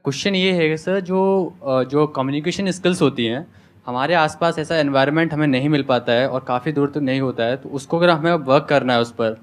Question ये है कि सर जो कम्युनिकेशन स्किल्स होती हैं, हमारे आसपास ऐसा एनवायरनमेंट हमें नहीं मिल पाता है और काफ़ी दूर तक नहीं होता है, तो उसको अगर हमें वर्क करना है उस पर,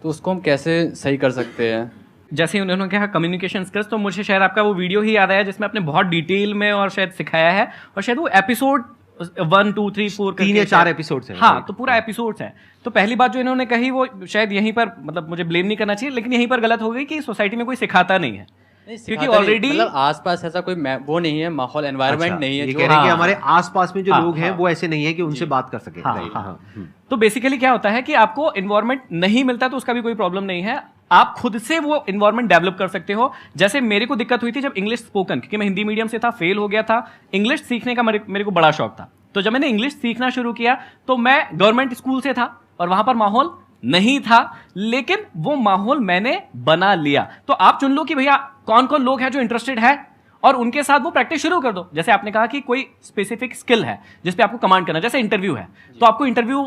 तो उसको हम कैसे सही कर सकते हैं? जैसे उन्होंने कहा कम्युनिकेशन स्किल्स, तो मुझे शायद आपका वो वीडियो ही याद आया जिसमें आपने बहुत डिटेल में और शायद सिखाया है, और शायद वो एपिसोड 1 2 3 4 3 या 4 एपिसोड्स हैं। हाँ, तो पूरा एपिसोड्स हैं। तो पहली बात जो इन्होंने कही वो शायद यहीं पर, मतलब मुझे ब्लेम नहीं करना चाहिए, लेकिन यहीं पर गलत हो गई कि सोसाइटी में कोई सिखाता नहीं है, क्योंकि ऑलरेडी मतलब आसपास ऐसा कोई वो नहीं है, माहौल एनवायरनमेंट नहीं है ये जो कह रहे हैं कि हाँ, हमारे आसपास में जो हाँ, लोग हैं हाँ, वो ऐसे नहीं है कि उनसे बात कर सके। हाँ, राइट, हाँ, हाँ। तो बेसिकली क्या होता है कि आपको इन्वायरमेंट नहीं मिलता तो उसका भी कोई प्रॉब्लम नहीं है, आप खुद से वो इन्वायरमेंट डेवलप कर सकते हो। जैसे मेरे को दिक्कत हुई थी जब इंग्लिश स्पोकन, क्योंकि मैं हिंदी मीडियम से था, फेल हो गया था। इंग्लिश सीखने का मेरे को बड़ा शौक था, तो जब मैंने इंग्लिश सीखना शुरू किया तो मैं गवर्नमेंट स्कूल से था और वहां पर माहौल नहीं था, लेकिन वो माहौल मैंने बना लिया। तो आप चुन लो कि भैया कौन कौन लोग हैं जो इंटरेस्टेड है और उनके साथ वो प्रैक्टिस शुरू कर दो। जैसे आपने कहा कि कोई स्पेसिफिक स्किल है जिस पे आपको कमांड करना है, जैसे इंटरव्यू है, तो आपको इंटरव्यू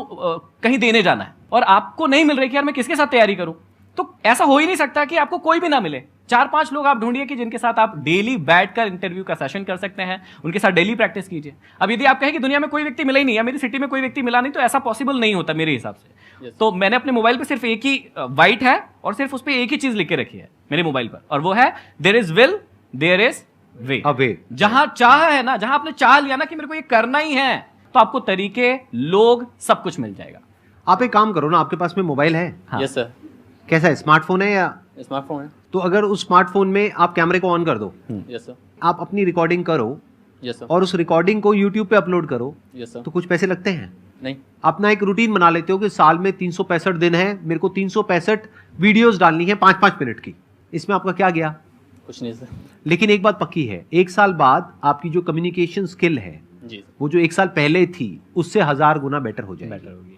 कहीं देने जाना है और आपको नहीं मिल रही कि यार मैं किसके साथ तैयारी करूं, तो ऐसा हो ही नहीं सकता कि आपको कोई भी ना मिले। 4-5 लोग आप ढूंढिए कि जिनके साथ आप डेली बैठकर इंटरव्यू का सेशन कर सकते हैं, उनके साथ डेली प्रैक्टिस कीजिए। अब यदि आप कहें कि दुनिया में कोई व्यक्ति मिला ही नहीं या मेरी सिटी में कोई व्यक्ति मिला नहीं, तो ऐसा पॉसिबल नहीं होता मेरे हिसाब से। तो मैंने अपने मोबाइल पे सिर्फ एक ही वाइट है और सिर्फ उस पर एक ही चीज लिख के रखी है मेरे मोबाइल पर, और वो है there is will there is way. जहां चाह है ना, जहां आपने चाह लिया ना कि मेरे को ये करना ही है, तो आपको तरीके, लोग, सब कुछ मिल जाएगा। आप एक काम करो ना, आपके पास में मोबाइल है? यस सर, कैसा है, स्मार्टफोन है या? स्मार्टफोन है। तो अगर उस स्मार्टफोन में आप कैमरे को ऑन कर दो, यस सर, आप अपनी रिकॉर्डिंग करो यस सर, और उस रिकॉर्डिंग को यूट्यूब पे अपलोड करो, यस सर। तो कुछ पैसे लगते हैं? नहीं, अपना एक रूटीन बना लेते हो कि साल में 365 दिन है, मेरे को 365 वीडियोस डालनी है 5-5 मिनट की। इसमें आपका क्या गया? कुछ नहीं सर। लेकिन एक बात पक्की है, 1 साल बाद आपकी जो कम्युनिकेशन स्किल है जी सर, वो जो 1 साल पहले थी उससे 1000 गुना बेटर हो जाएगी।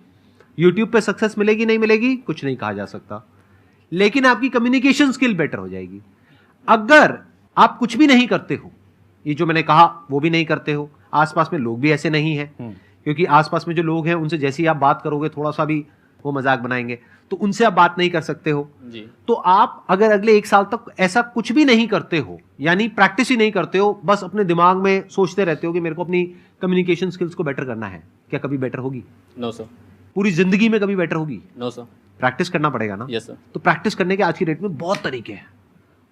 यूट्यूब पे सक्सेस मिलेगी नहीं मिलेगी कुछ नहीं कहा जा सकता, लेकिन आपकी कम्युनिकेशन स्किल बेटर हो जाएगी। अगर आप कुछ भी नहीं करते हो, ये जो मैंने कहा वो भी नहीं करते हो, आसपास में लोग भी ऐसे नहीं हैं, क्योंकि आसपास में जो लोग हैं उनसे जैसे ही आप बात करोगे थोड़ा सा भी वो मजाक बनाएंगे, तो उनसे आप बात नहीं कर सकते हो जी। तो आप अगर अगले 1 साल तक ऐसा कुछ भी नहीं करते हो, यानी प्रैक्टिस ही नहीं करते हो, बस अपने दिमाग में सोचते रहते हो कि मेरे को अपनी कम्युनिकेशन स्किल्स को बेटर करना है, क्या कभी बेटर होगी? नो सर, पूरी जिंदगी में कभी बेटर होगी? No sir. प्रैक्टिस करना पड़ेगा ना। Yes sir. तो प्रैक्टिस करने के आज की डेट में बहुत तरीके हैं,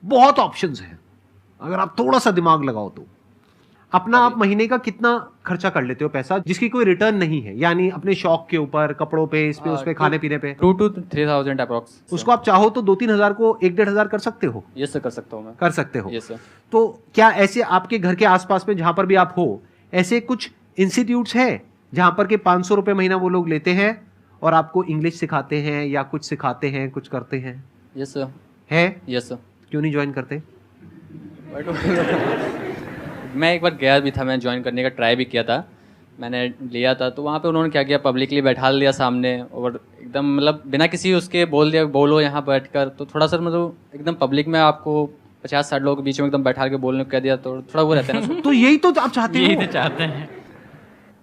बहुत ऑप्शंस हैं, अगर आप थोड़ा सा दिमाग लगाओ तो। अपना आप महीने का कितना खर्चा कर लेते हो पैसा जिसकी कोई रिटर्न नहीं है, यानी अपने शौक के ऊपर, कपड़ों पे, इस पे, उस पे, खाने पीने पे? 2 to 3,000 अप्रॉक्स। उसको आप चाहो तो 2-3 हजार को 1-1.5 हजार कर सकते हो। यस सर, कर सकता हूँ मैं। कर सकते हो। Yes sir. तो क्या ऐसे आपके घर के आसपास में जहां पर भी आप हो, ऐसे कुछ इंस्टीट्यूट्स हैं जहां पर के 500 रुपए महीना वो लोग लेते हैं और आपको इंग्लिश सिखाते हैं या कुछ सिखाते हैं, कुछ करते हैं? Yes sir. है? Yes sir. क्यों नहीं ज्वाइन करते? मैं एक बार गया भी था, मैं ज्वाइन करने का ट्राई भी किया था, मैंने लिया था, तो वहाँ पे उन्होंने क्या किया, पब्लिकली बैठा लिया सामने और एकदम मतलब बिना किसी उसके बोल दिया बोलो यहाँ बैठकर, तो थोड़ा सा मतलब एकदम पब्लिक में आपको 50-60 लोगों के बीच में एकदम बैठा के बोलने को कह दिया, तो थोड़ा वो रहता है ना। तो यही तो आप चाहते यही हो। तो चाहते हैं।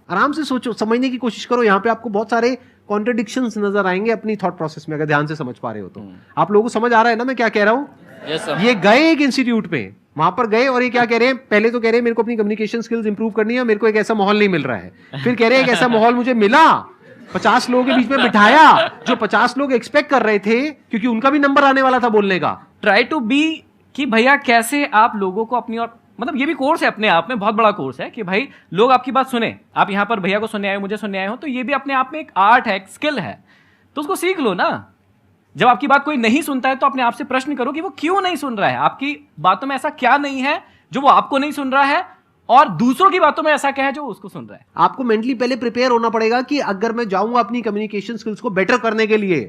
आराम से सोचो, समझने की कोशिश करो, यहाँ पे आपको बहुत सारे कॉन्ट्रडिक्शंस नजर आएंगे अपनी थॉट प्रोसेस में, अगर ध्यान से समझ पा रहे हो तो। आप लोगों को समझ आ रहा है ना मैं क्या कह रहा हूँ? Yes sir. ये गए एक इंस्टीट्यूट पे, वहां पर गए और ये क्या कह रहे हैं, पहले तो कह रहे हैं मेरे को अपनी कम्युनिकेशन स्किल्स इंप्रूव करनी है, मेरे को एक ऐसा माहौल नहीं मिल रहा है, फिर कह रहे हैं एक ऐसा माहौल मुझे मिला, 50 लोगों के बीच में बिठाया, जो 50 लोग एक्सपेक्ट कर रहे थे क्योंकि उनका भी नंबर आने वाला था बोलने का। ट्राई टू बी कि भैया कैसे आप लोगों को अपनी, और मतलब ये भी कोर्स है अपने आप में, बहुत बड़ा कोर्स है कि भाई लोग आपकी बात सुने। आप यहाँ पर भैया को सुनने आए हो, मुझे सुनने आए हो, तो ये भी अपने आप में एक आर्ट है, एक स्किल है, तो उसको सीख लो ना। जब आपकी बात कोई नहीं सुनता है तो अपने आप से प्रश्न करो कि वो क्यों नहीं सुन रहा है, आपकी बातों में ऐसा क्या नहीं है जो वो आपको नहीं सुन रहा है, और दूसरों की बातों में ऐसा क्या है जो उसको सुन रहा है। आपको मेंटली पहले प्रिपेयर होना पड़ेगा कि अगर मैं जाऊंगा अपनी कम्युनिकेशन स्किल्स को बेटर करने के लिए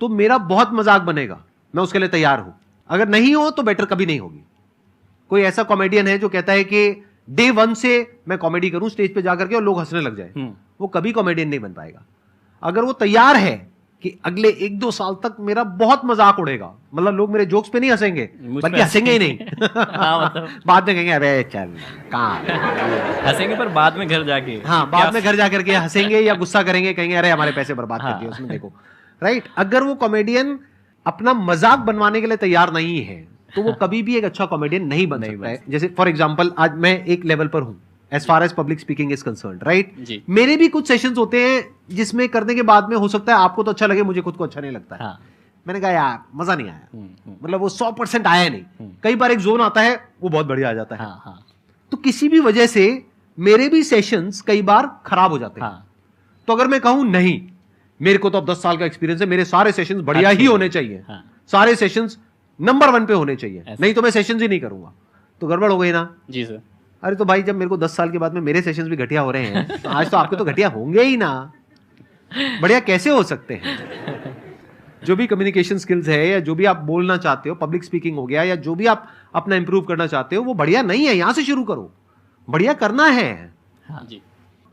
तो मेरा बहुत मजाक बनेगा, मैं उसके लिए तैयार हूं। अगर नहीं हो तो बेटर कभी नहीं होगी। कोई ऐसा कॉमेडियन है जो कहता है कि डे 1 से मैं कॉमेडी करूं स्टेज पे जाकर के और लोग हंसने लग जाए, वो कभी कॉमेडियन नहीं बन पाएगा। अगर वो तैयार है कि अगले 1-2 साल तक मेरा बहुत मजाक उड़ेगा, मतलब लोग मेरे जोक्स पे नहीं हंसेंगे, बल्कि हंसेंगे ही नहीं। हाँ, मतलब बाद में कहेंगे अरे चल कहाँ, हंसेंगे पर बाद में घर जाके, हाँ बाद में घर जाकर के हंसेंगे या गुस्सा करेंगे, कहेंगे अरे हमारे पैसे बर्बाद कर दिए हाँ। उसमें देखो। राइट, अगर वो कॉमेडियन अपना मजाक बनवाने के लिए तैयार नहीं है तो वो कभी भी एक अच्छा कॉमेडियन नहीं बन सकता है। जैसे फॉर एग्जांपल आज मैं एक लेवल पर हूं as far as public speaking is concerned, right? जी। मेरे भी कुछ सेशंस होते हैं जिसमें करने के बाद में हो सकता है आपको तो अच्छा लगे, मुझे खुद को अच्छा नहीं लगता है। हाँ। मैंने कहा यार मजा नहीं आया, मतलब वो 100% आया नहीं। कई बार एक जोन आता है वो बहुत बढ़िया आ जाता है। हाँ, हाँ, तो किसी भी वजह से मेरे भी सेशंस कई बार खराब हो जाते हैं। हाँ। तो अगर मैं कहूं नहीं, मेरे को तो अब 10 साल का एक्सपीरियंस है, मेरे सारे सेशंस बढ़िया ही होने चाहिए, हाँ। सारे सेशंस नंबर 1 पे होने चाहिए, नहीं तो मैं सेशंस ही नहीं करूंगा, तो गड़बड़ हो गई ना। जी सर। अरे तो भाई जब मेरे को 10 साल के बाद में मेरे सेशंस भी घटिया हो रहे हैं, तो आज तो आपके तो घटिया होंगे ही ना। बढ़िया कैसे हो सकते हैं? जो भी कम्युनिकेशन स्किल्स है या जो भी आप बोलना चाहते हो, पब्लिक स्पीकिंग हो गया या जो भी आप अपना इंप्रूव करना चाहते हो, वो बढ़िया नहीं है, यहां से शुरू करो, बढ़िया करना है। हाँ जी।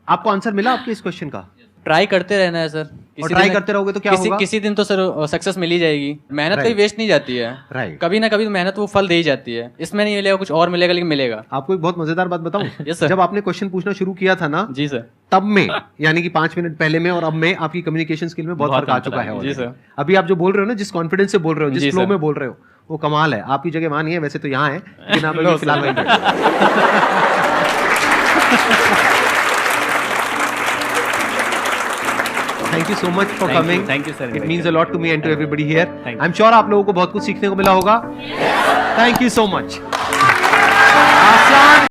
आपको आंसर मिला आपके इस क्वेश्चन का? ट्राई करते रहना है सर। और ट्राई करते रहोगे तो क्या होगा? किसी दिन तो सर सक्सेस मिल ही जाएगी। मेहनत कभी वेस्ट नहीं जाती है। राइट। कभी ना कभी तो मेहनत वो फल दे ही जाती है। इसमें नहीं मिलेगा, कुछ और मिलेगा, लेकिन मिलेगा। आपको एक बहुत मजेदार बात बताऊं? Yes, sir. जब आपने क्वेश्चन पूछना शुरू किया था ना, जी सर, तब में यानी कि 5 मिनट पहले में और अब में आपकी कम्युनिकेशन स्किल में बहुत फर्क आ चुका है। जी सर। अभी आप जो बोल रहे हो ना, जिस कॉन्फिडेंस से बोल रहे हो, जी जिस फ्लो सर। में बोल रहे हो, वो कमाल है। आपकी जगह वहां नहीं है, वैसे तो यहाँ है, लेकिन आप अभी फिलहाल वहीं पे। Thank you so much for coming. Thank you, sir. It means a lot to me and to everybody here. Thank you. I'm sure आप लोगों को बहुत कुछ सीखने को मिला होगा. Thank you so much. आसान